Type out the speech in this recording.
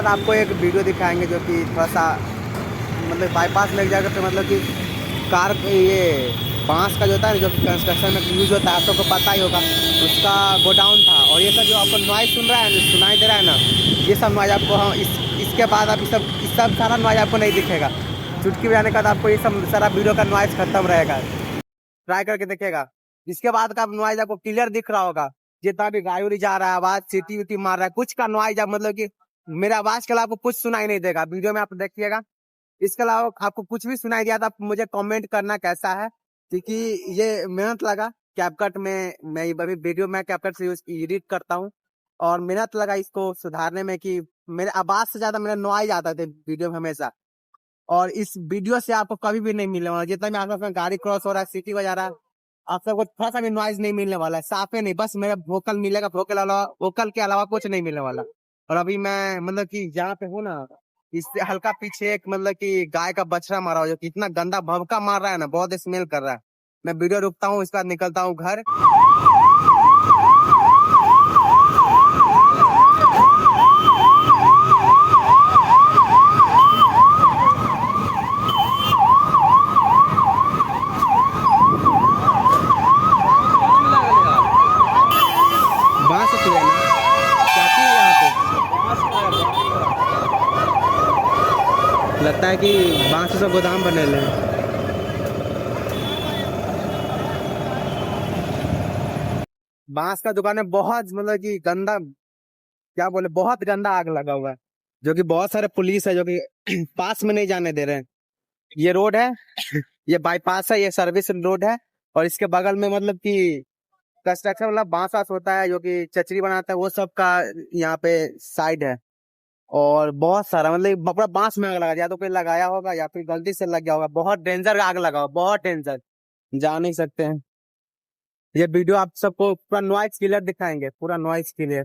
आपको एक वीडियो दिखाएंगे जो कि थोड़ा सा मतलब बाईपास में एक जगह पे मतलब कि कार ये बांस का जो होता है जो कंस्ट्रक्शन में यूज होता है आप सबको पता ही होगा। उसका गोडाउन था और ये सब जो आपको नॉइज सुन रहा है सुनाई दे रहा है ना, ये सब नॉइज आपको हाँ इसके बाद आप इस सब सारा नॉइज आपको नहीं दिखेगा। चुटकी बजाने के बाद आपको ये सब सारा वीडियो का नॉइज खत्म रहेगा। ट्राई करके देखिएगा। इसके बाद का नॉइज आपको क्लियर दिख रहा होगा। जितना भी गाड़ी उड़ी जा रहा है आवाज सीटी वीटी मार रहा है कुछ का नॉइज आप मतलब कि मेरा आवाज के अलावा आपको कुछ सुनाई नहीं देगा। वीडियो में आप देखिएगा। इसके अलावा आपको कुछ भी सुनाई दिया तो आप मुझे कमेंट करना कैसा है, क्योंकि ये मेहनत लगा कैपकट में। मैं अभी वीडियो में कैपकट से यूज एडिट करता हूँ और मेहनत लगा इसको सुधारने में कि मेरे आवाज से ज्यादा मेरा नॉइज आता थे वीडियो में हमेशा। और इस वीडियो से आपको कभी भी नहीं मिलने वाला। जितना भी आसपास में गाड़ी क्रॉस हो रहा है सिटी बजा रहा है आप सबको थोड़ा सा भी नॉइज नहीं मिलने वाला है। साफे नहीं, बस मेरा वोकल मिलेगा। वोकल के अलावा कुछ नहीं मिलने वाला। और अभी मैं मतलब कि जहाँ पे हूँ ना, इससे हल्का पीछे एक मतलब कि गाय का बछड़ा मारा हुआ जो कि इतना गंदा भभका मार रहा है ना, बहुत स्मेल कर रहा है। मैं वीडियो रुकता हूँ, इसके बाद निकलता हूँ घर। बांस है ना चाची यहाँ पे लगता है कि बांस से गोदाम बने हैं। बांस का दुकान है बहुत मतलब कि गंदा, क्या बोले, बहुत गंदा आग लगा हुआ है। जो कि बहुत सारे पुलिस है जो कि पास में नहीं जाने दे रहे हैं। ये रोड है ये बाईपास है, ये सर्विस रोड है। और इसके बगल में मतलब कि कंस्ट्रक्शन मतलब बांस वास होता है जो कि चचरी बनाता है वो सब का यहाँ पे साइड है। और बहुत सारा मतलब पूरा बांस में आग लगा, या तो कोई लगाया होगा या फिर गलती से लग गया होगा। बहुत डेंजर आग लगा हुआ, बहुत डेंजर, जा नहीं सकते हैं। ये वीडियो आप सबको पूरा नॉइस क्लियर दिखाएंगे, पूरा नॉइस क्लियर।